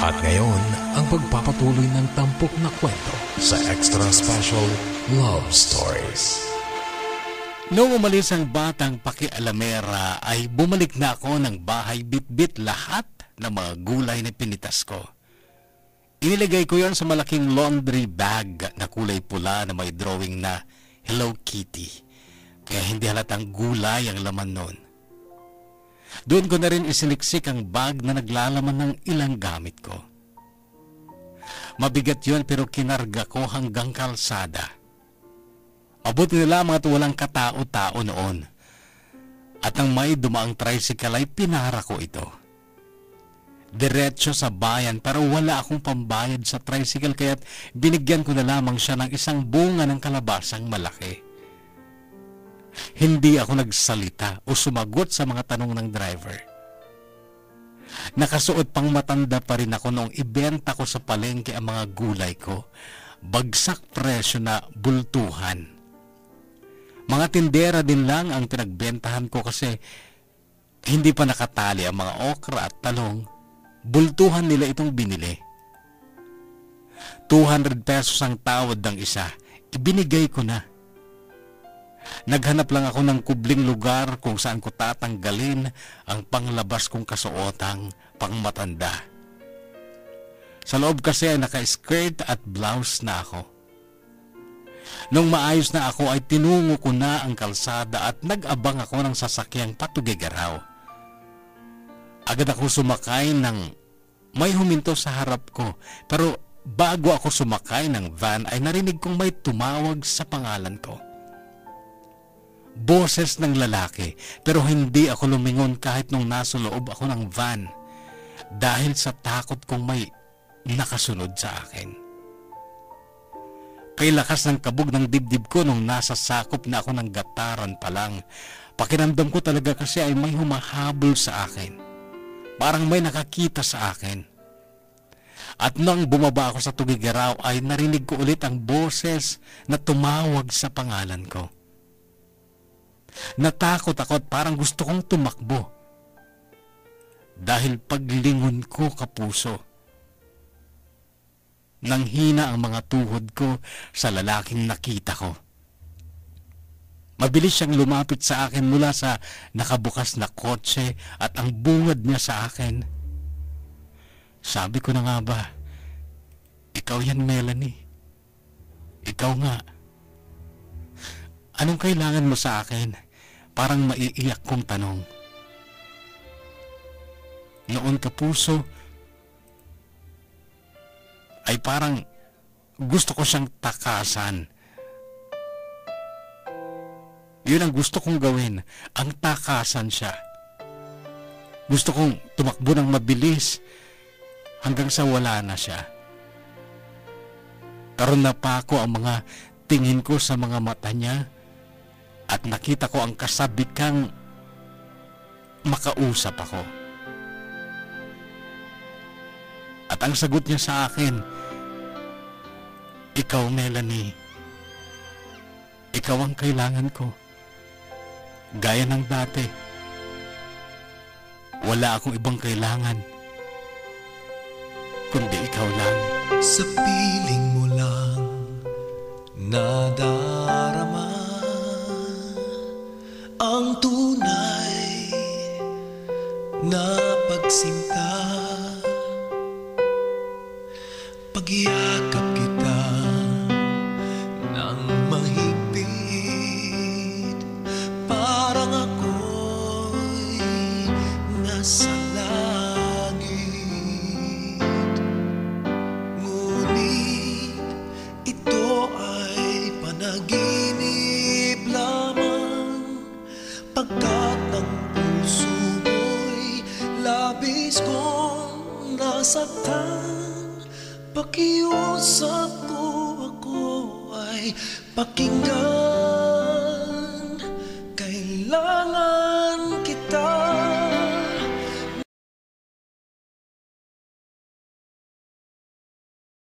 At ngayon, ang pagpapatuloy ng tampok na kwento sa Extra Special Love Stories. Noong umalis ang batang pakialamera ay bumalik na ako ng bahay bit-bit lahat ng mga gulay na pinitas ko. Inilagay ko yon sa malaking laundry bag na kulay pula na may drawing na Hello Kitty. Kaya hindi halatang gulay ang laman nun. Doon ko na rin isiniksik ang bag na naglalaman ng ilang gamit ko. Mabigat yon pero kinarga ko hanggang kalsada. Mabuti na lamang at walang katao-tao noon. At nang may dumaang tricycle ay pinara ko ito. Diretso sa bayan pero wala akong pambayad sa tricycle kaya't binigyan ko na lamang siya ng isang bunga ng kalabasang malaki. Hindi ako nagsalita o sumagot sa mga tanong ng driver. Nakasuot pang matanda pa rin ako noong ibenta ko sa palengke ang mga gulay ko. Bagsak presyo na bultuhan. Mga tindera din lang ang pinagbentahan ko kasi hindi pa nakatali ang mga okra at talong. Bultuhan nila itong binili. 200 pesos ang tawad ng isa. Ibinigay ko na. Naghanap lang ako ng kubling lugar kung saan ko tatanggalin ang panglabas kong kasuotang pangmatanda. Sa loob kasi ay naka-skirt at blouse na ako. Nung maayos na ako ay tinungo ko na ang kalsada at nag-abang ako ng sasakyang patugigaraw. Agad ako sumakay ng may huminto sa harap ko pero bago ako sumakay ng van ay narinig kong may tumawag sa pangalan ko. Boses ng lalaki pero hindi ako lumingon kahit nung nasa loob ako ng van dahil sa takot kong may nakasunod sa akin. Kay lakas ng kabog ng dibdib ko nung nasa sakop na ako ng gataran pa lang, pakiramdam ko talaga kasi ay may humahabol sa akin. Parang may nakakita sa akin. At nang bumaba ako sa tugigaraw ay narinig ko ulit ang boses na tumawag sa pangalan ko. Natakot ako at parang gusto kong tumakbo. Dahil paglingon ko kapuso, nanghina ang mga tuhod ko sa lalaking nakita ko. Mabilis siyang lumapit sa akin mula sa nakabukas na kotse at ang bungad niya sa akin. Sabi ko na nga ba, ikaw yan Melanie. Ikaw nga. Anong kailangan mo sa akin? Parang maiiyak kong tanong. Noon kapuso, ay parang gusto ko siyang takasan. Yun ang gusto kong gawin, ang takasan siya. Gusto kong tumakbo ng mabilis hanggang sa wala na siya. Karon na pa ako ang mga tingin ko sa mga mata niya at nakita ko ang kasabikang makausap ako. At ang sagot niya sa akin, ikaw Melanie, ikaw ang kailangan ko. Gaya ng dati, wala akong ibang kailangan, kundi ikaw lang. Sa piling mo lang nadarama ang tunay na pagsinta. Pagyakap kita ng mahigpit, parang ako'y nasa langit. Ngunit ito ay panaginip lamang, pagkat ang puso mo'y labis kong nasaktan. Pakiusap ko, ako ay pakinggan.